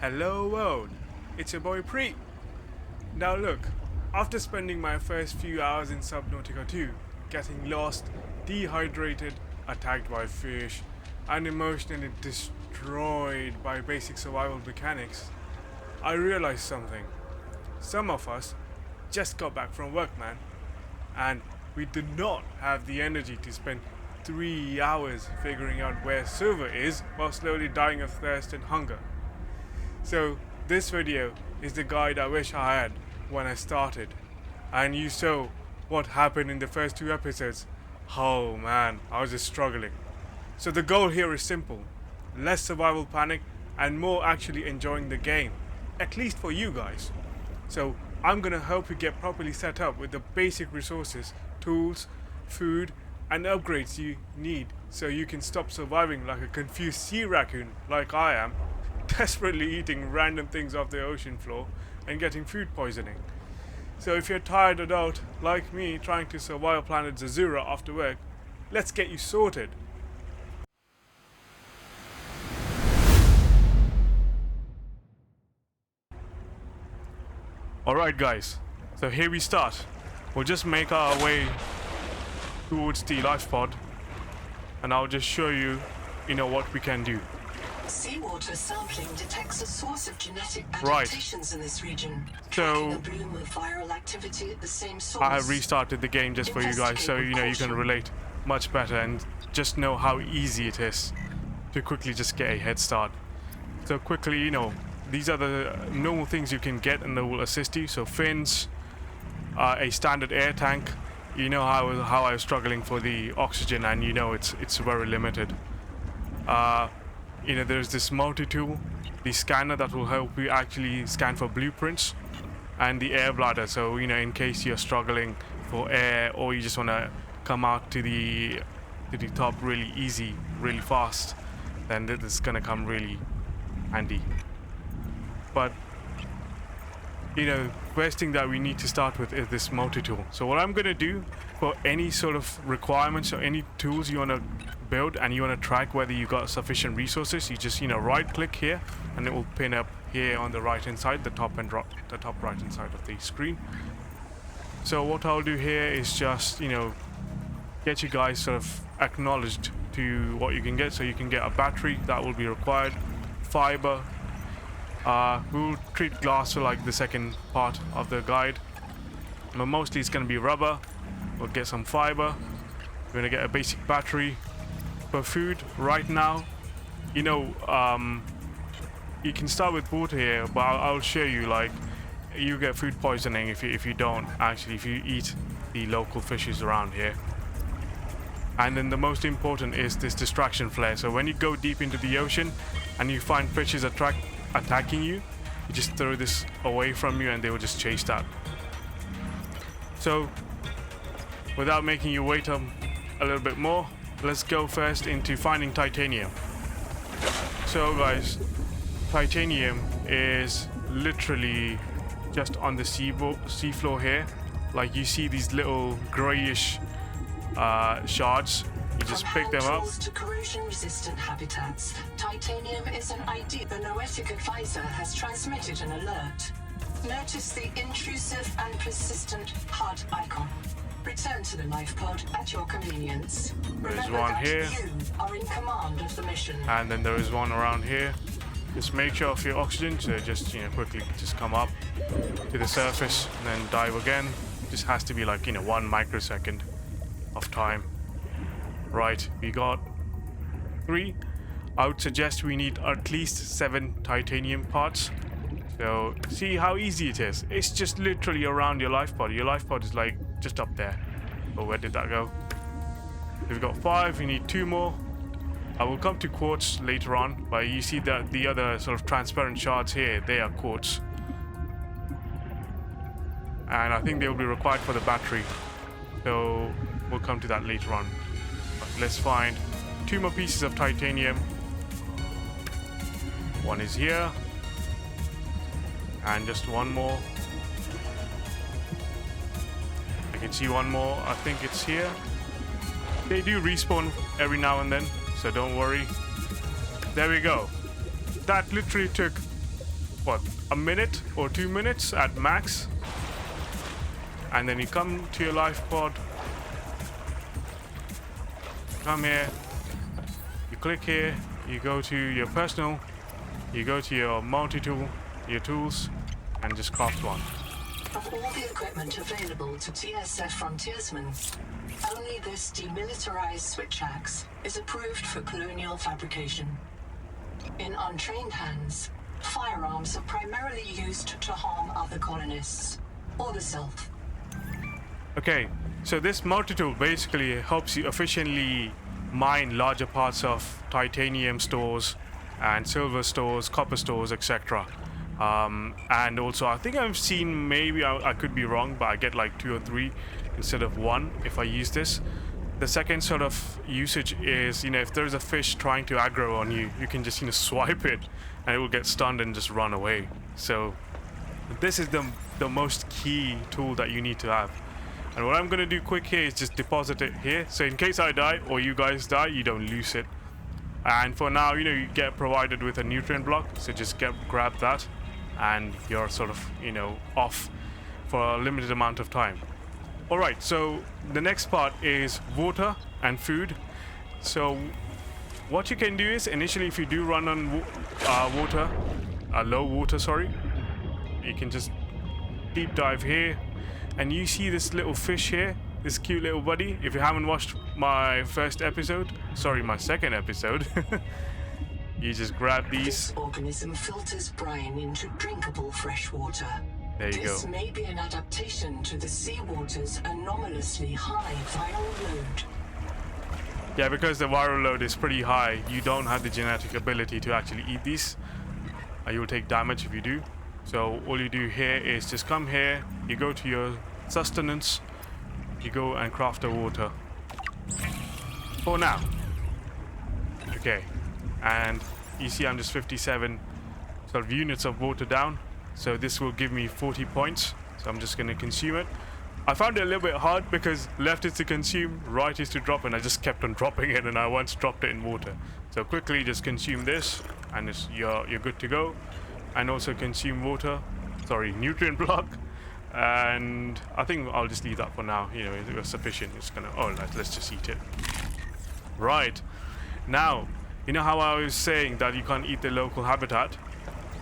Hello world, it's your boy Preet. Now look, after spending my first few hours in Subnautica 2, getting lost, dehydrated, attacked by fish, and emotionally destroyed by basic survival mechanics, I realized something. Some of us just got back from work, man, and we do not have the energy to spend 3 hours figuring out where silver is while slowly dying of thirst and hunger. So this video is the guide I wish I had when I started, and you saw what happened in the first 2 episodes. Oh man, I was just struggling. So the goal here is simple: less survival panic and more actually enjoying the game, at least for you guys. So I'm gonna help you get properly set up with the basic resources, tools, food and upgrades you need so you can stop surviving like a confused sea raccoon like I am, desperately eating random things off the ocean floor and getting food poisoning. So if you're a tired adult like me trying to survive planet Zazura after work, let's get you sorted. Alright guys, so here we start. We'll just make our way towards the life pod and I'll just show you, what we can do. Seawater sampling detects a source of genetic adaptations in this region. So A bloom of viral activity at the same source. I have restarted the game just for you guys so you can relate much better and just know how easy it is to quickly just get a head start. So quickly, these are the normal things you can get and they will assist you. So fins, a standard air tank. You know how I was struggling for the oxygen, and it's very limited. There's this multi-tool, the scanner that will help you actually scan for blueprints, and the air bladder. So in case you're struggling for air or you just want to come out to the top really easy, really fast, then this is gonna come really handy. But first thing that we need to start with is this multi-tool. So what I'm gonna do for any sort of requirements or any tools you want to build and you want to track whether you got sufficient resources, you just right click here and it will pin up here on the right hand side, the top right hand side of the screen. So what I'll do here is just get you guys sort of acknowledged to what you can get. So you can get a battery, that will be required, fiber. We'll treat glass for like the second part of the guide, but mostly it's going to be rubber. We'll get some fiber. We're going to get a basic battery. For food right now, you can start with water here, but I'll show you, you get food poisoning if you don't actually, if you eat the local fishes around here. And then the most important is this distraction flare. So when you go deep into the ocean and you find fishes attacking you, you just throw this away from you and they will just chase that. So without making you wait a little bit more, let's go first into finding titanium. So guys, titanium is literally just on the seafloor here. Like you see these little grayish shards. You just pick them up. To corrosion-resistant habitats, titanium is an ideal. The Noetic advisor has transmitted an alert. Notice the intrusive and persistent HUD icon. Return to the life pod at your convenience. There's one here. You are in command of the mission. And then there is one around here. Just make sure of your oxygen, so just quickly just come up to the surface and then dive again. Just has to be like 1 microsecond of time. Right, we got 3. I would suggest we need at least 7 titanium parts. So see how easy it is. It's just literally around your life pod. Your life pod is like just up there. Oh, where did that go? We've got 5. We need 2 more. I will come to quartz later on, but you see that the other sort of transparent shards here, they are quartz. And I think they will be required for the battery. So we'll come to that later on. But let's find 2 more pieces of titanium. One is here. And just 1 more. I can see 1 more. I think it's here. They do respawn every now and then, so don't worry. There we go. That literally took what, a minute or 2 minutes at max. And then you come to your life pod, come here, you click here, you go to your personal, you go to your multi-tool, your tools, and just craft one. Of all the equipment available to TSF frontiersmen, only this demilitarized switch axe is approved for colonial fabrication. In untrained hands, firearms are primarily used to harm other colonists, or the self. Okay, so this multi-tool basically helps you efficiently mine larger parts of titanium stores and silver stores, copper stores, etc. And also I think I've seen, maybe I could be wrong, but I get like 2 or 3 instead of 1 if I use this. The second sort of usage is, you know, if there's a fish trying to aggro on you, you can just, you know, swipe it and it will get stunned and just run away. So this is the most key tool that you need to have. And what I'm gonna do quick here is just deposit it here, so in case I die or you guys die, you don't lose it. And for now, you know, you get provided with a nutrient block, so just grab that and you're sort of, you know, off for a limited amount of time. Alright, so the next part is water and food. So what you can do is, initially if you do run on low water, sorry, you can just deep dive here, and you see this little fish here, this cute little buddy. If you haven't watched my first episode, sorry, my second episode, you just grab these. This organism filters brine into drinkable fresh water. There you This go. may be an adaptation to the seawater's anomalously high viral load. Yeah, because the viral load is pretty high, you don't have the genetic ability to actually eat these. You will take damage if you do. So all you do here is just come here, you go to your sustenance, you go and craft the water. For now. Okay. And you see I'm just 57 sort of units of water down. So this will give me 40 points. So I'm just going to consume it. I found it a little bit hard because left is to consume, right is to drop, and I just kept on dropping it, and I once dropped it in water. So quickly just consume this and you're good to go. And also consume water, sorry, nutrient block. And I think I'll just leave that for now. You know, it was sufficient. It's gonna, oh, let's just eat it. Right. Now, you know how I was saying that you can't eat the local habitat?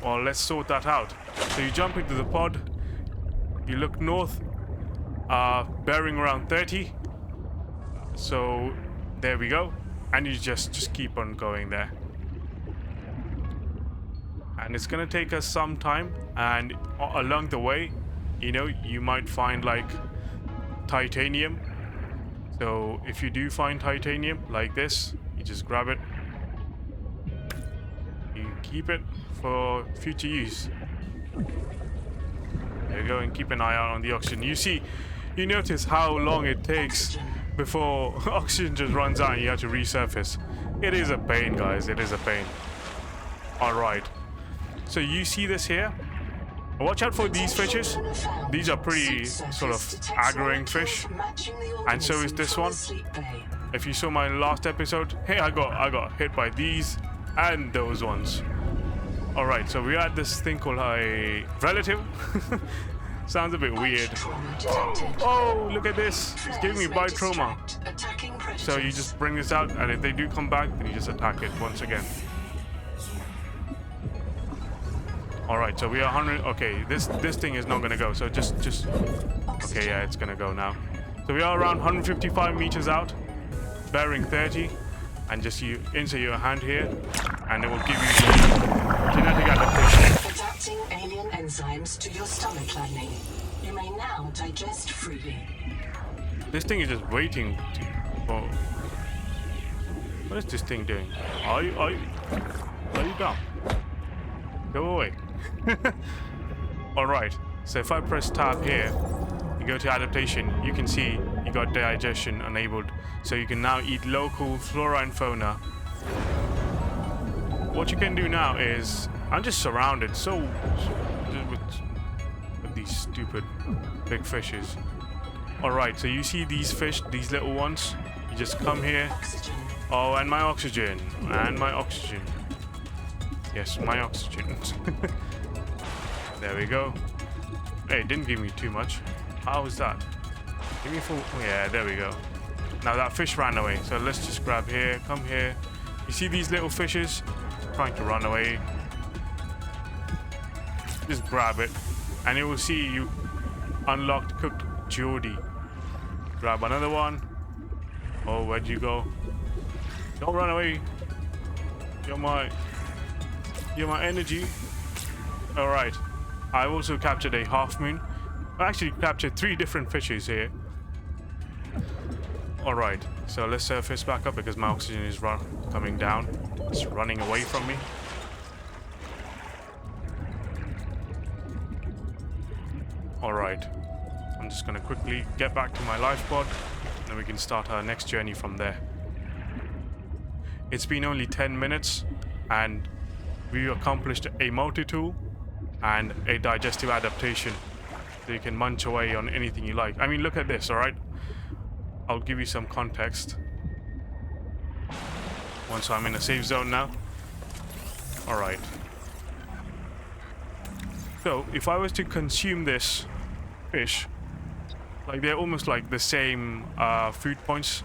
Well, let's sort that out. So you jump into the pod, you look north, bearing around 30. So there we go. And you just keep on going there. And it's gonna take us some time, and along the way, you know, you might find like titanium. So if you do find titanium like this, you just grab it, you keep it for future use. There you go, and keep an eye out on the oxygen. You notice how long it takes before oxygen just runs out and you have to resurface. It is a pain, guys, it is a pain. Alright. So you see this here? Watch out for these fishes. These are pretty sort of aggroing fish. And so is this one. If you saw my last episode, hey, I got hit by these and those ones. Alright, so we're at this thing called a relative. Sounds a bit weird. Oh, look at this. It's giving me bite trauma. So you just bring this out, and if they do come back, then you just attack it once again. Alright, so we are 100. Okay, this thing is not gonna go. So just okay, yeah, it's gonna go now. So we are around 155 meters out, bearing 30, and just you insert your hand here, and it will give you the genetic adaptation. Adapting alien enzymes to your stomach lining. You may now digest freely. This thing is just waiting for. What is this thing doing? Are you down? Go away. Alright, so if I press tab here, you go to adaptation, you can see you got digestion enabled, so you can now eat local flora and fauna. What you can do now is, I'm just surrounded with these stupid big fishes. Alright, so you see these fish, these little ones, you just come here. Oh, and my oxygen, and my oxygen. Yes, my oxygen. There we go. Hey, it didn't give me too much. How was that? Give me full. Yeah, there we go. Now that fish ran away. So let's just grab here. Come here. You see these little fishes trying to run away? Just grab it. And it will see you unlocked cooked geode. Grab another one. Oh, where'd you go? Don't run away. You're my energy. All right. I also captured a half moon. I actually captured 3 different fishes here. All right. So let's surface back up because my oxygen is coming down. It's running away from me. All right. I'm just gonna quickly get back to my life pod, and then we can start our next journey from there. It's been only 10 minutes, and we accomplished a multi-tool and a digestive adaptation. So you can munch away on anything you like. I mean, look at this, all right? I'll give you some context. Once I'm in a safe zone now. All right. So if I was to consume this fish, like they're almost like the same food points,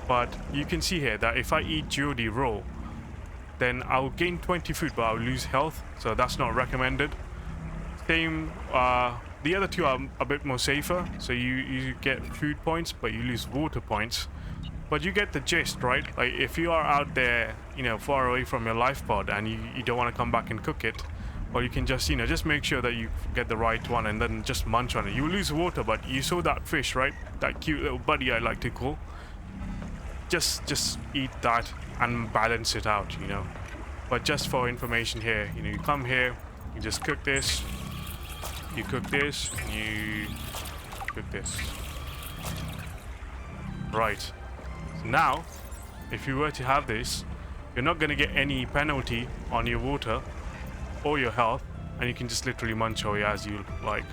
but you can see here that if I eat geode raw, then I'll gain 20 food, but I'll lose health, so that's not recommended. Same, the other two are a bit more safer, so you get food points, but you lose water points. But you get the gist, right? Like if you are out there, you know, far away from your life pod and you don't want to come back and cook it, well, you can just, you know, just make sure that you get the right one and then just munch on it. You lose water, but you saw that fish, right? That cute little buddy I like to call. Just eat that and balance it out, you know. But just for information here, you know, you come here, you just cook this, you cook this, and you cook this. Right. So now, if you were to have this, you're not going to get any penalty on your water or your health, and you can just literally munch away as you like.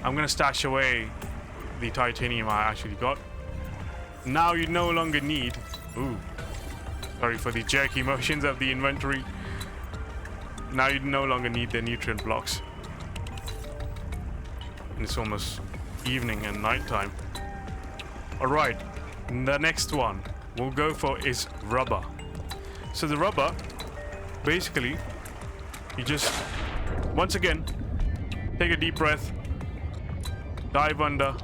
I'm going to stash away the titanium I actually got. Now you no longer need... Ooh. Sorry for the jerky motions of the inventory. Now you no longer need the nutrient blocks. And it's almost evening and nighttime. Alright, the next one we'll go for is rubber. So the rubber, basically, you just, once again, take a deep breath, dive under,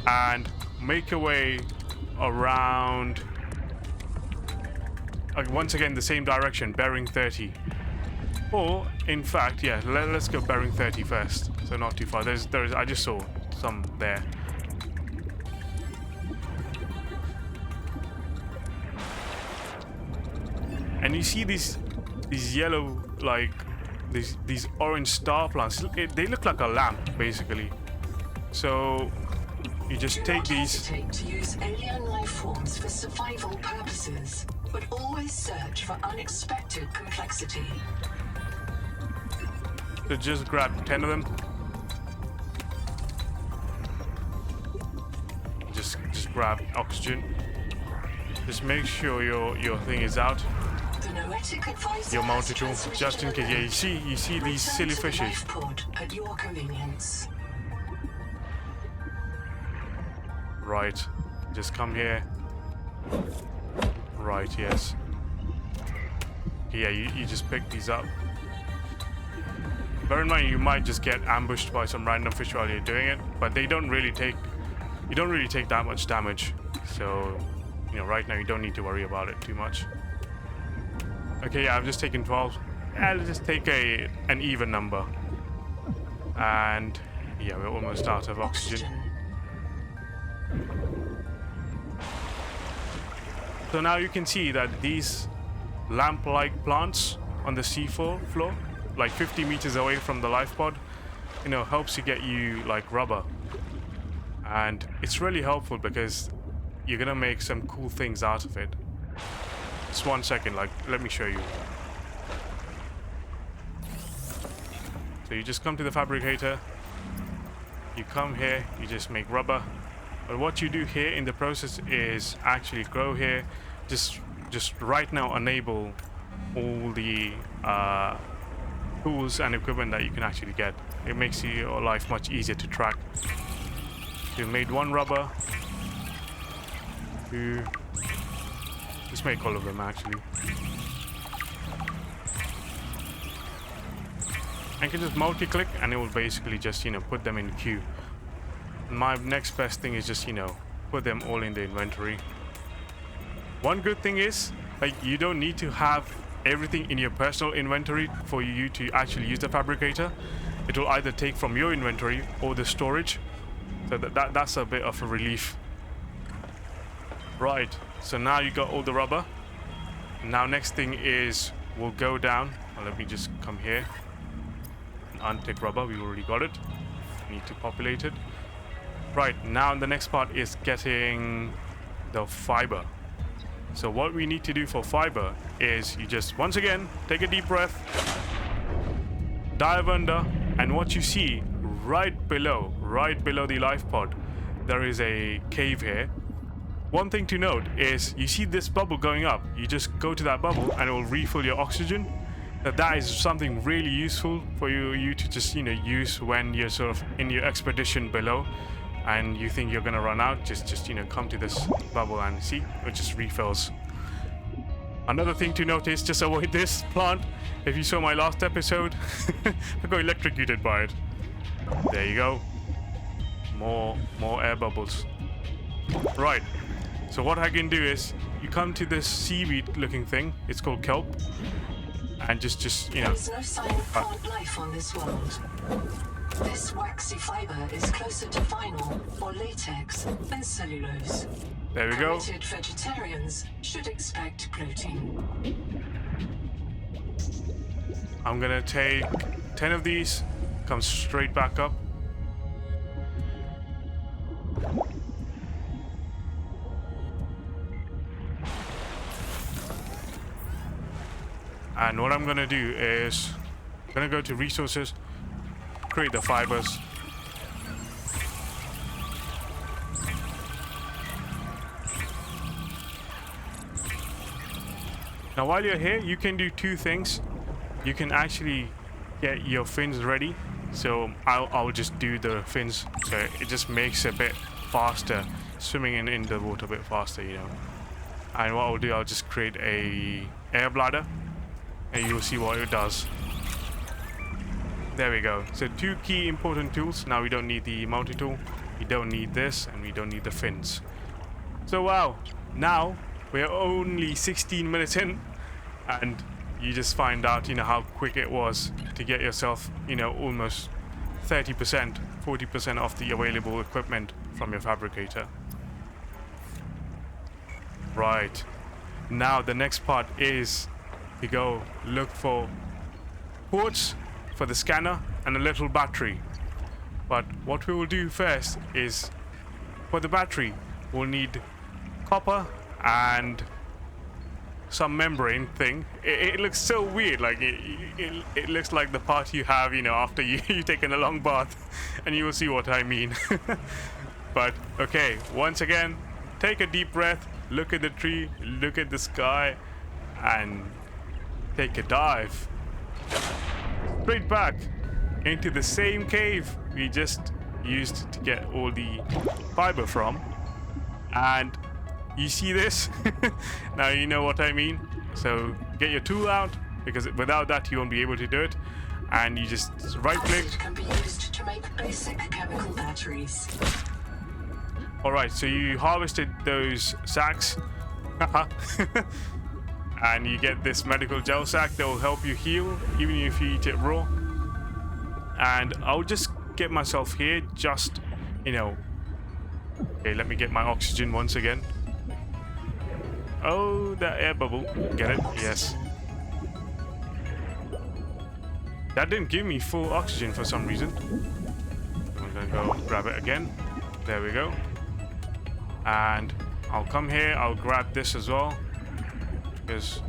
and make your way around, once again, the same direction, bearing 30. Or, in fact, yeah, let's go bearing 30 first, so not too far. There's, I just saw some there. And you see these yellow, like these orange star plants. They look like a lamp, basically. So you just take these. Do not hesitate to use alien life forms for survival purposes, but always search for unexpected complexity. So just grab 10 of them. Just grab oxygen. Just make sure your thing is out. Your multi-tool, just in case. Yeah, you see these silly fishes. At your convenience. Right, just come here. Right, yes. Yeah, you just pick these up. Bear in mind, you might just get ambushed by some random fish while you're doing it, but they don't really take. You don't really take that much damage, so you know right now you don't need to worry about it too much. Okay, yeah, I've just taken 12. Yeah, let's just take an even number. And yeah, we're almost out of oxygen. So now you can see that these lamp-like plants on the seafloor, like 50 meters away from the life pod, you know, helps you get you like rubber. And it's really helpful because you're gonna make some cool things out of it. Just 1 second, like, let me show you. So you just come to the fabricator, you come here, you just make rubber. But what you do here in the process is actually grow here. Just right now enable all the tools and equipment that you can actually get. It makes your life much easier to track. You made one rubber. Two. Let's make all of them actually. I can just multi-click and it will basically just, you know, put them in queue. My next best thing is just, you know, put them all in the inventory. One good thing is, like, you don't need to have everything in your personal inventory for you to actually use the Fabricator. It will either take from your inventory or the storage. So that's a bit of a relief. Right, so now you got all the rubber. Now next thing is we'll go down. Well, let me just come here. Untick rubber, we already got it. Need to populate it. Right, now the next part is getting the fiber. So what we need to do for fiber is you just, once again, take a deep breath, dive under, and what you see right below the life pod, there is a cave here. One thing to note is you see this bubble going up. You just go to that bubble and it will refill your oxygen. That is something really useful for you to just, you know, use when you're sort of in your expedition below and you think you're gonna run out. Just you know, come to this bubble and see, it just refills. Another thing to notice, just avoid this plant. If you saw my last episode, I got electrocuted by it. There you go. More air bubbles. Right. So what I can do is you come to this seaweed looking thing. It's called kelp. And just you know. There's no sign of plant life on this world. This waxy fiber is closer to vinyl or latex than cellulose. There we go. Committed vegetarians should expect protein. I'm gonna take 10 of these, come straight back up. And what I'm gonna do is I'm gonna go to resources, create the fibers. Now while you're here, you can do two things. You can actually get your fins ready. So I'll just do the fins, so it just makes it a bit faster, swimming in the water a bit faster, you know. And what I'll do, I'll just create a air bladder and you'll see what it does. There we go. So two key important tools. Now we don't need the multi-tool, we don't need this, and we don't need the fins. So wow, now we're only 16 minutes in and you just find out, you know, how quick it was to get yourself, you know, almost 30%, 40% of the available equipment from your Fabricator. Right, now the next part is to go look for quartz for the scanner and a little battery. But what we will do first is, for the battery we'll need copper and some membrane thing. It looks so weird, like it looks like the part you have, you know, after you've taken a long bath, and you will see what I mean. But okay, once again, take a deep breath, look at the tree, look at the sky, and take a dive straight back into the same cave we just used to get all the fiber from. And you see this? Now you know what I mean. So get your tool out, because without that you won't be able to do it. And you just right click. Acid can be used to make basic chemical batteries. Alright, so you harvested those sacks. And you get this medical gel sack that will help you heal even if you eat it raw. And I'll just get myself here, just, you know. Okay, let me get my oxygen once again. Oh, that air bubble. Get it? Yes. That didn't give me full oxygen for some reason. I'm gonna go grab it again. There we go. And I'll come here, I'll grab this as well. Because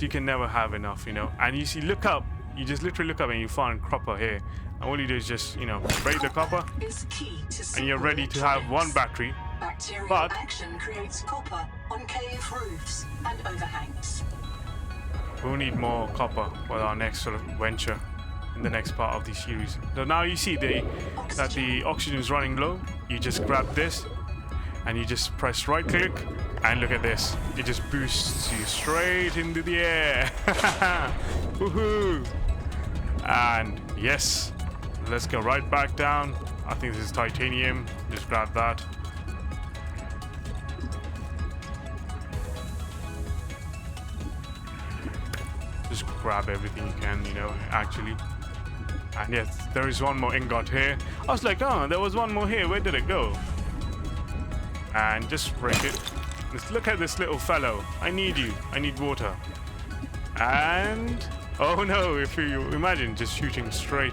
you can never have enough, you know. And you see, look up, you just literally look up and you find copper here. All you do is just, you know, break the copper, Is key to and you're ready to have one battery. Bacterial But action creates copper on cave roofs and overhangs. we'll need more copper for our next sort of venture in the next part of the series. So now you see that the oxygen is running low. You just grab this and you just press right click, and look at this. It just boosts you straight into the air. Woohoo! And yes, let's go right back down. I think this is titanium. Just grab that. Just grab everything you can, you know, actually. And yes, there is one more ingot here. I was like, oh, there was one more here. Where did it go? And just break it. Let's look at this little fellow. I need you. I need water. And oh no, if you imagine just shooting straight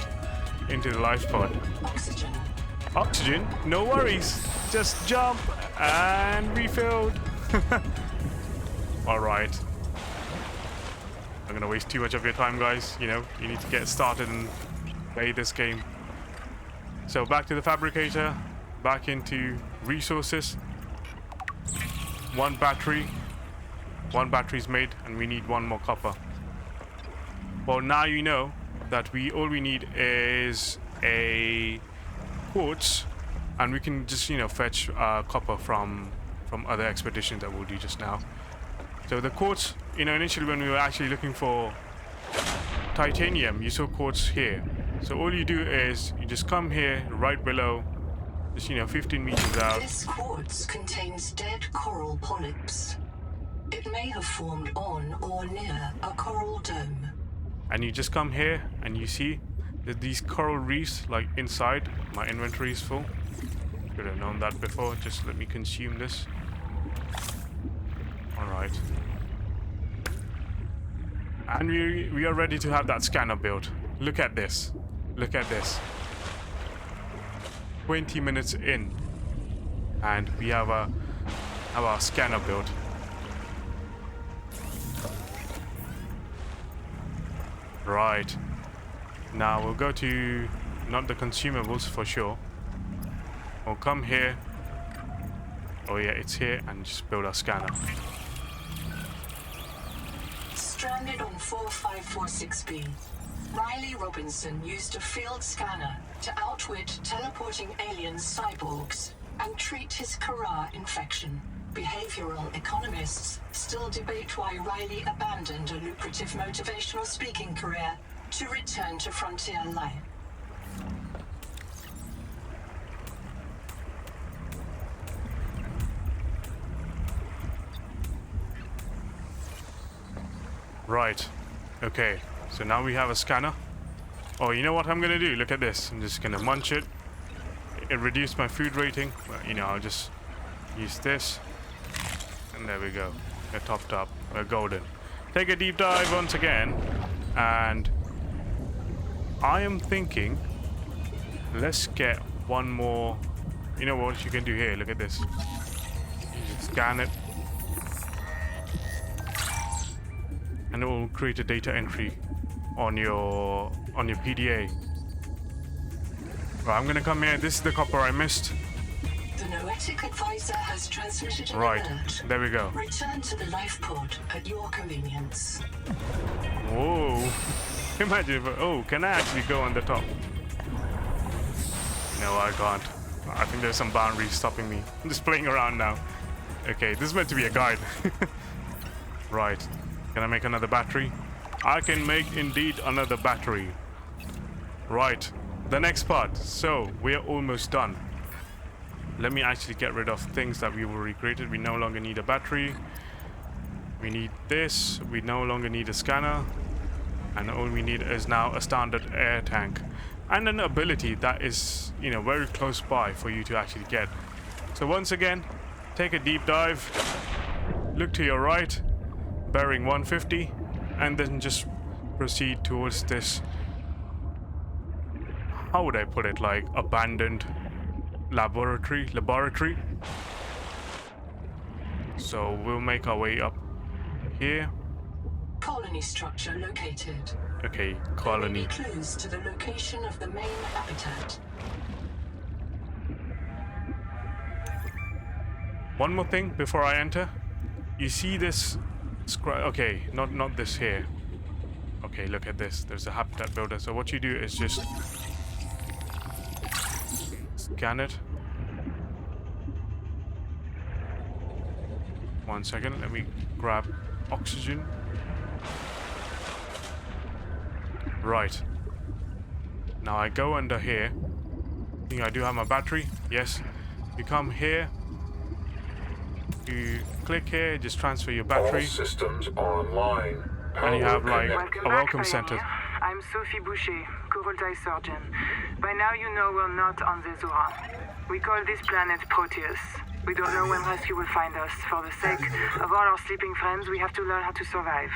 into the life pod. Oxygen. Oxygen? No worries. Just jump and refilled. Alright. I'm gonna waste too much of your time, guys. You know, you need to get started and play this game. So back to the fabricator, back into resources. One battery's made, and we need one more copper. Well, now you know that all we need is a quartz, and we can just, you know, fetch copper from other expeditions that we'll do just now. So the quartz, you know, initially when we were actually looking for titanium, you saw quartz here. So all you do is you just come here right below, just, you know, 15 meters out. This quartz contains dead coral polyps. It may have formed on or near a coral dome. And you just come here and you see that these coral reefs, like inside. My inventory is full. Should have known that before. Just let me consume this. Alright. And we are ready to have that scanner built. Look at this. Look at this. 20 minutes in. And we have our scanner built. Right. Now we'll go to not the consumables for sure. We'll come here. Oh yeah, it's here, and just build our scanner. Stranded on 4546B, Riley Robinson used a field scanner to outwit teleporting alien cyborgs and treat his Kara infection. Behavioral economists still debate why Riley abandoned a lucrative motivational speaking career to return to frontier life. Right. Okay. So now we have a scanner. Oh, you know what I'm gonna do? Look at this. I'm just gonna munch it. It reduced my food rating. Well, you know, I'll just use this. And there we go. We're topped up. We're golden. Take a deep dive once again. And I am thinking, let's get one more. You know what you can do here? Look at this. You just scan it. And it will create a data entry on your PDA. Right, I'm gonna come here. This is the copper I missed. The Noetic advisor has transmitted an Right, alert. there we go. Return to the life pod at your convenience. Whoa. Imagine if, oh, can I actually go on the top? No, I can't. I think there's some boundaries stopping me. I'm just playing around now. Okay, this is meant to be a guide. Right. Can I make another battery? I can make indeed another battery. Right. The next part. So, we're almost done. Let me actually get rid of things that we already created. We no longer need a battery. We need this. We no longer need a scanner. And all we need is now a standard air tank. And an ability that is, you know, very close by for you to actually get. So once again, take a deep dive. Look to your right. Bearing 150. And then just proceed towards this. How would I put it? Like abandoned laboratory. So we'll make our way up here. Colony colony structure located. Okay, There may colony. be clues to the location of the main habitat. One more thing before I enter. You see this okay, not this here. Okay, look at this. There's a habitat builder. So what you do is just scan it. 1 second, let me grab oxygen. Right. Now I go under here. I think I do have my battery. Yes. You come here. You click here, just transfer your battery. All systems online. And you have like Welcome a welcome back, center. Pioneer. I'm Sophie Boucher, co-voltaic surgeon. By now you know we're not on the Zora. We call this planet Proteus. We don't know when rescue will find us. For the sake of all our sleeping friends, we have to learn how to survive.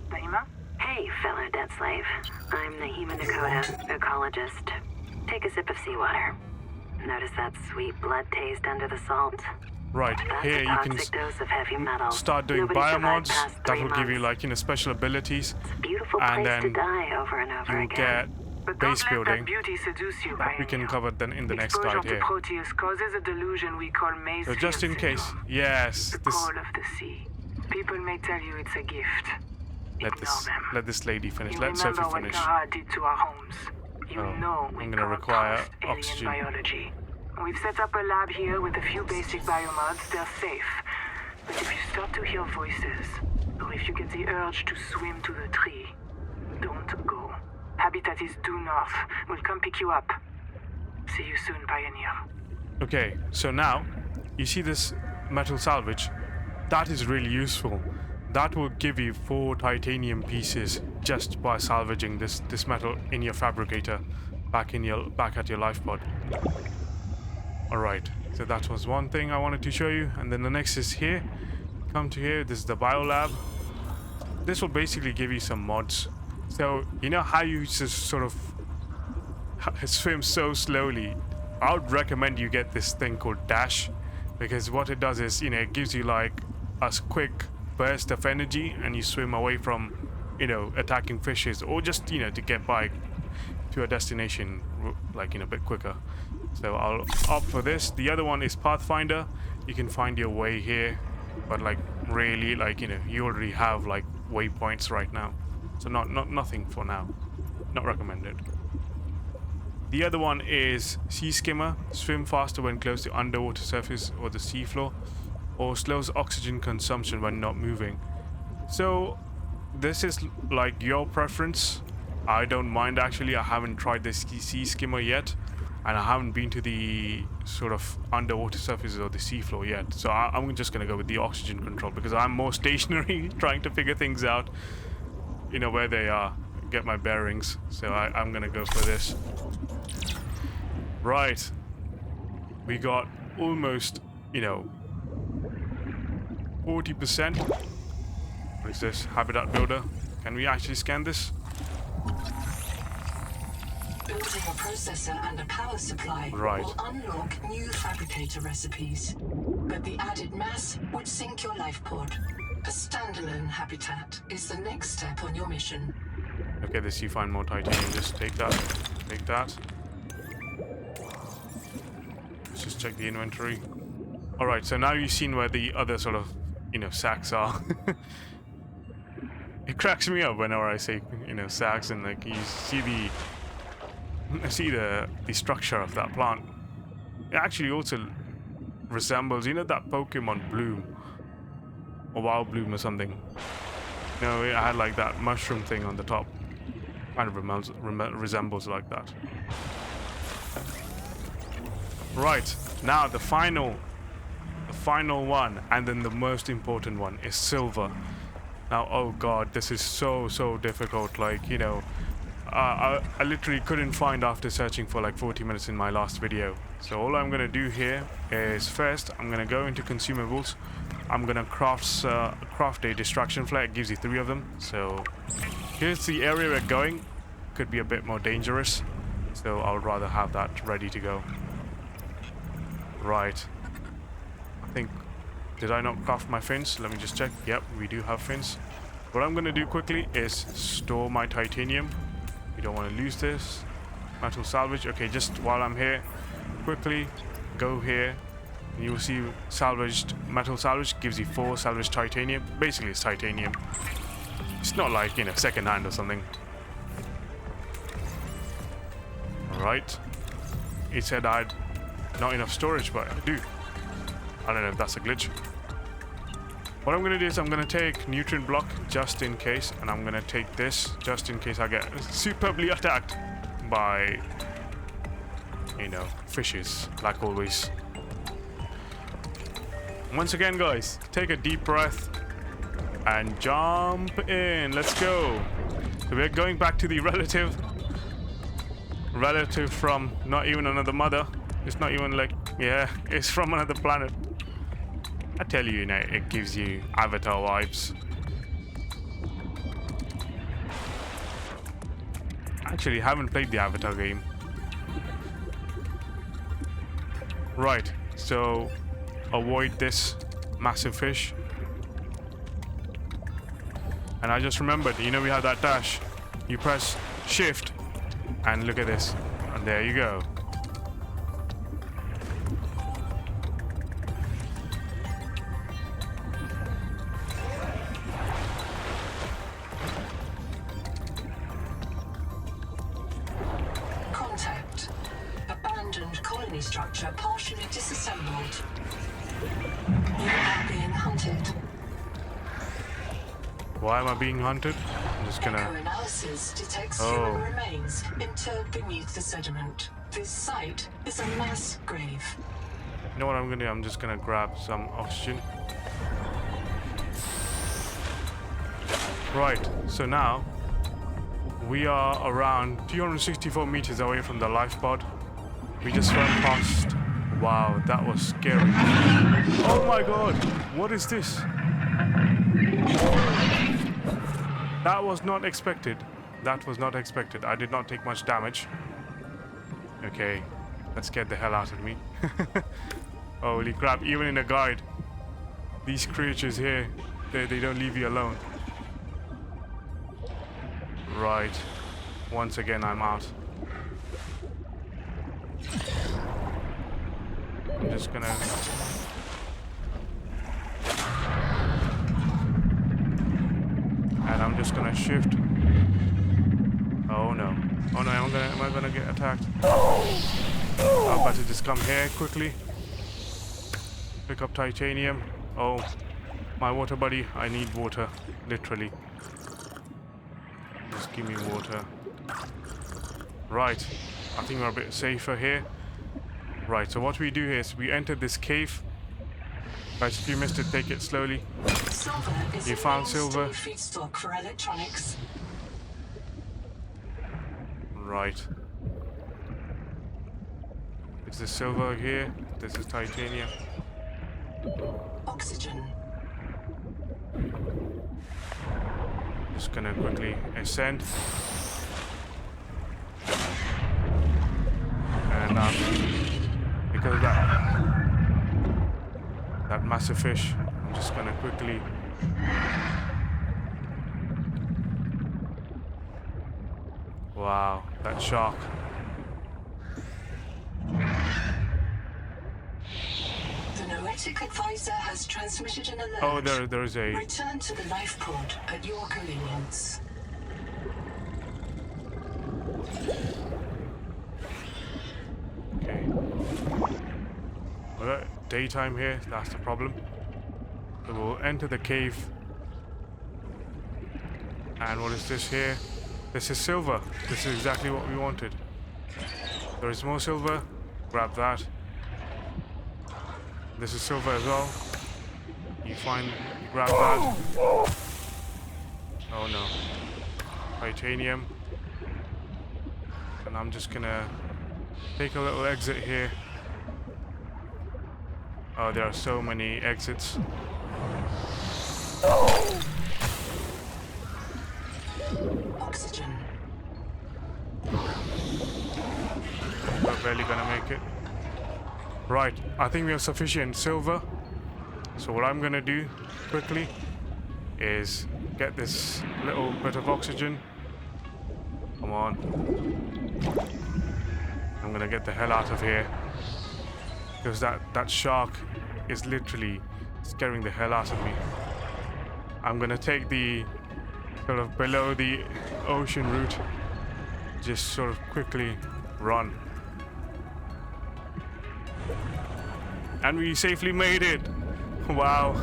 Naima? Hey, fellow dead slave. I'm Naima Dakota, ecologist. Take a sip of seawater. Notice that sweet blood taste under the salt? Right, That's here a you can toxic dose of heavy metal. start doing Nobody survived biomods. past That 3 will give you months. like, you know, special abilities. It's a beautiful And place to then die over and over you again. get But base don't let building. that beauty seduce you, We Pioneer. can cover then in the next Exposure guide to here. Proteus causes a delusion we call maze So just in field case, syndrome. yes, The this call of the sea. People may tell you it's a gift. let this lady finish. You Let remember Sophie what finish. Kara did to our homes. You Oh, know we I'm gonna can't require trust alien oxygen. biology. We've set up a lab here with a few basic biomods. They're safe. But if you start to hear voices, or if you get the urge to swim to the tree, don't go. Habitat is due north. We'll come pick you up. See you soon, Pioneer. Okay, so now you see this metal salvage. That is really useful. That will give you 4 titanium pieces just by salvaging this metal in your fabricator back at your life pod. Alright, so that was one thing I wanted to show you, and then the next is here. Come to here, this is the biolab. This will basically give you some mods. So you know how you just sort of swim so slowly? I would recommend you get this thing called Dash, because what it does is, you know, it gives you like a quick burst of energy and you swim away from, you know, attacking fishes, or just, you know, to get by to a destination like, you know, a bit quicker. So I'll opt for this. The other one is Pathfinder. You can find your way here, but like really, like, you know, you already have like waypoints right now, so nothing for now. Not recommended. The other one is Sea Skimmer. Swim faster when close to underwater surface or the seafloor, or slows oxygen consumption when not moving. So this is like your preference. I don't mind actually. I haven't tried the Sea Skimmer yet, and I haven't been to the sort of underwater surfaces or the seafloor yet. So I'm just gonna go with the oxygen control because I'm more stationary, trying to figure things out, you know, where they are, get my bearings. So I'm gonna go for this. Right, we got almost, you know, 40%. What is this? Habitat builder. Can we actually scan this? Building a processor and a power supply Right. will unlock new fabricator recipes. But the added mass would sink your life pod. A standalone habitat is the next step on your mission. Okay, let's see, find more titanium. Just take that. Take that. Let's just check the inventory. Alright, so now you've seen where the other sort of, you know, sacks are. It cracks me up whenever I say, you know, sacks, and like you see the structure of that plant. It actually also resembles, you know, that Pokemon Bloom or Wild Bloom or something. You know, it had like that mushroom thing on the top. Kind of resembles like that. Right, now the final one, and then the most important one, is silver. Now, oh god, this is so difficult. Like, you know, I literally couldn't find after searching for like 40 minutes in my last video. So all I'm gonna do here is, first I'm gonna go into consumables. I'm gonna craft a distraction flare. It gives you 3 of them. So here's the area we're going. Could be a bit more dangerous, so I would rather have that ready to go. Right, I think, did I not craft my fins? Let me just check. Yep, we do have fins. What I'm gonna do quickly is store my titanium. You don't want to lose this. Metal salvage. Okay, just while I'm here, quickly go here. You will see salvaged metal salvage gives you 4 salvaged titanium. Basically, it's titanium. It's not like, you know, second-hand or something. Alright. It said I had not enough storage, but I do. I don't know if that's a glitch. What I'm going to do is I'm going to take nutrient block just in case. And I'm going to take this just in case I get superbly attacked by, you know, fishes, like always. Once again, guys, take a deep breath and jump in. Let's go. So we're going back to the relative from not even another mother. It's not even like, yeah, it's from another planet. I tell you, you know, it gives you Avatar vibes. Actually, I haven't played the Avatar game. Right, so avoid this massive fish. And I just remembered, you know, we have that dash. You press shift and look at this. And there you go. Contact. Abandoned colony structure partially disassembled. You are being hunted. Why am I being hunted? I'm just gonna... Eco-analysis detects human remains interred beneath the sediment. This site is a mass grave. You know what I'm gonna do? I'm just gonna grab some oxygen. Right, so now we are around 264 meters away from the life pod. We just swam past. Wow, that was scary. Oh my god, what is this? That was not expected. That was not expected. I did not take much damage. Okay, that scared the hell out of me. Holy crap, even in a guide, these creatures here, they don't leave you alone. Right, once again I'm out. I'm just gonna... And I'm just gonna shift. Oh no. Oh no, am I gonna get attacked? I'm about to just come here quickly. Pick up titanium. Oh, my water buddy, I need water. Literally. Just give me water. Right. I think we're a bit safer here. Right, so what we do here is we enter this cave. Guys, if you missed it, take it slowly. Silver is You found silver. feedstock for electronics. Right. Is this silver here? This is titanium. Oxygen. Just gonna quickly ascend. And because of that massive fish, I'm just gonna quickly wow, that shark. The Noetic advisor has transmitted an alert. Oh, there is a... Return to the life pod at your convenience. Okay. Well, daytime here, that's the problem. So we'll enter the cave. And what is this here? This is silver. This is exactly what we wanted. There is more silver. Grab that. This is silver as well. You grab that. Oh no. Titanium. And I'm just gonna take a little exit here. Oh, there are so many exits. Oxygen. We're barely gonna make it. Right, I think we have sufficient silver. So what I'm gonna do quickly is get this little bit of oxygen. Come on. I'm gonna get the hell out of here. Because that shark is literally scaring the hell out of me. I'm gonna take the sort of below the ocean route. Just sort of quickly run. And we safely made it. Wow.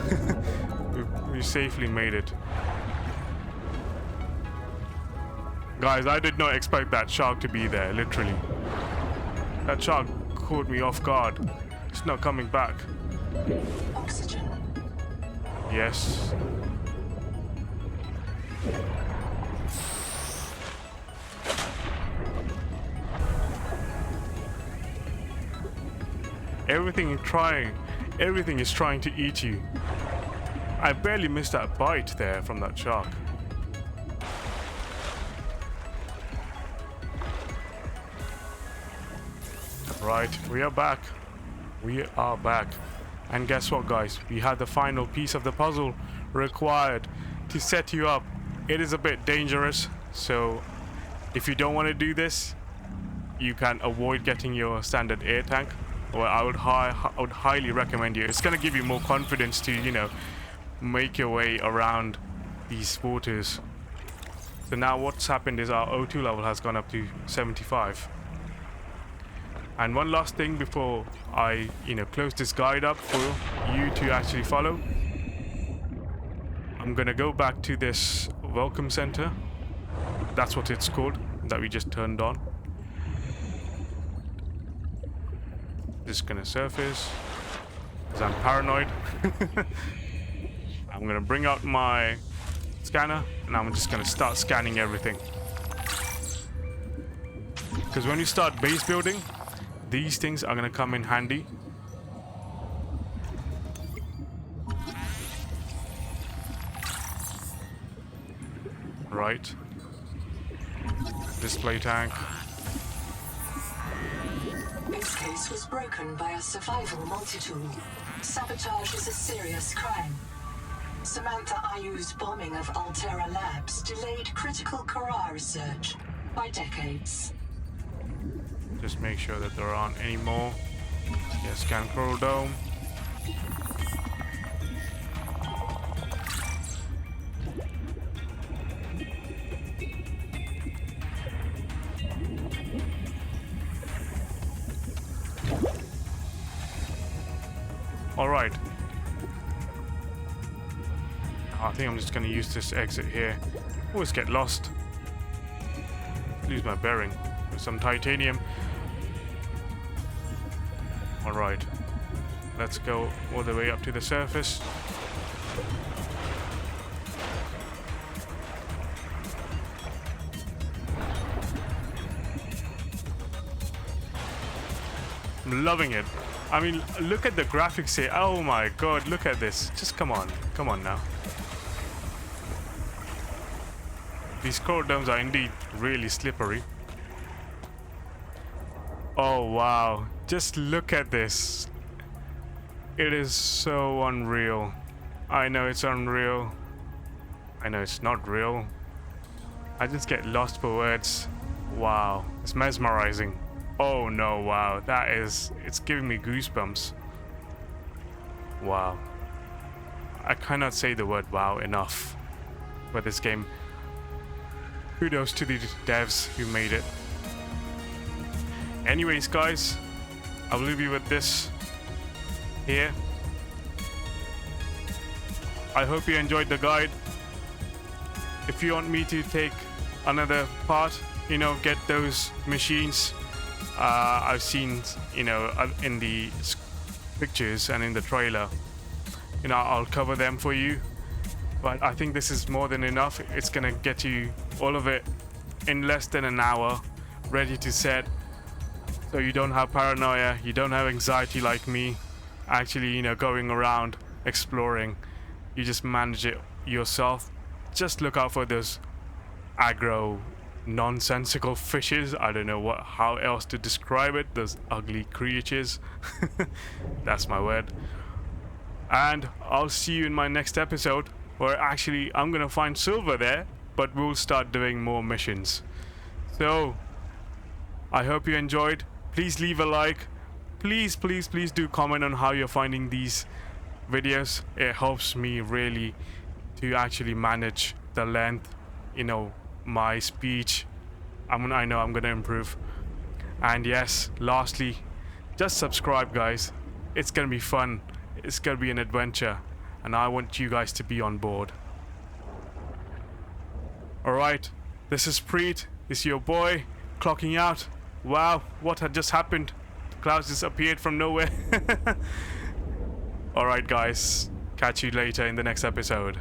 we safely made it. Guys, I did not expect that shark to be there, literally. That shark caught me off guard. It's not coming back. Oxygen. Yes. Everything is trying to eat you. I barely missed that bite there from that shark. Right, we are back. We are back. And guess what, guys? We had the final piece of the puzzle required to set you up. It is a bit dangerous, so if you don't want to do this, you can avoid getting your standard air tank. Well, I would highly recommend you. It's gonna give you more confidence to, you know, make your way around these waters. So now what's happened is our O2 level has gone up to 75. And one last thing before I, you know, close this guide up for you to actually follow. I'm gonna go back to this welcome center. That's what it's called, that we just turned on. Just gonna surface, because I'm paranoid. I'm gonna bring out my scanner, and I'm just gonna start scanning everything. Because when you start base building, these things are gonna come in handy. Right. Display tank. Base case was broken by a survival multi-tool. Sabotage is a serious crime. Samantha Ayu's bombing of Altera Labs delayed critical Kara research by decades. Just make sure that there aren't any more. Yeah, scan coral dome. All right. I think I'm just going to use this exit here. Always get lost. Lose my bearing. With some titanium. All right. Let's go all the way up to the surface. I'm loving it. I mean, look at the graphics here. Oh my god, look at this. Just come on. Come on now. These coral domes are indeed really slippery. Oh wow. Just look at this. It is so unreal. I know it's unreal. I know it's not real. I just get lost for words. Wow. It's mesmerizing. Oh no, wow, it's giving me goosebumps. Wow. I cannot say the word wow enough for this game. Kudos to the devs who made it. Anyways, guys, I'll leave you with this here. I hope you enjoyed the guide. If you want me to take another part, you know, get those machines. I've seen, you know, in the pictures and in the trailer, you know, I'll cover them for you, but I think this is more than enough. It's gonna get you all of it in less than an hour, ready to set, so you don't have paranoia, you don't have anxiety like me, actually, you know, going around exploring. You just manage it yourself. Just look out for those aggro nonsensical fishes. I don't know how else to describe it. Those ugly creatures. That's my word. And I'll see you in my next episode. Or actually, I'm gonna find silver there, but we'll start doing more missions. So, I hope you enjoyed. Please leave a like. Please do comment on how you're finding these videos. It helps me really to actually manage the length, you know, my speech. I know I'm gonna improve. And yes, lastly, just subscribe, guys. It's gonna be fun. It's gonna be an adventure, and I want you guys to be on board. Alright, this is Preet. It's your boy clocking out. Wow, what had just happened? The clouds just appeared from nowhere. Alright guys, catch you later in the next episode.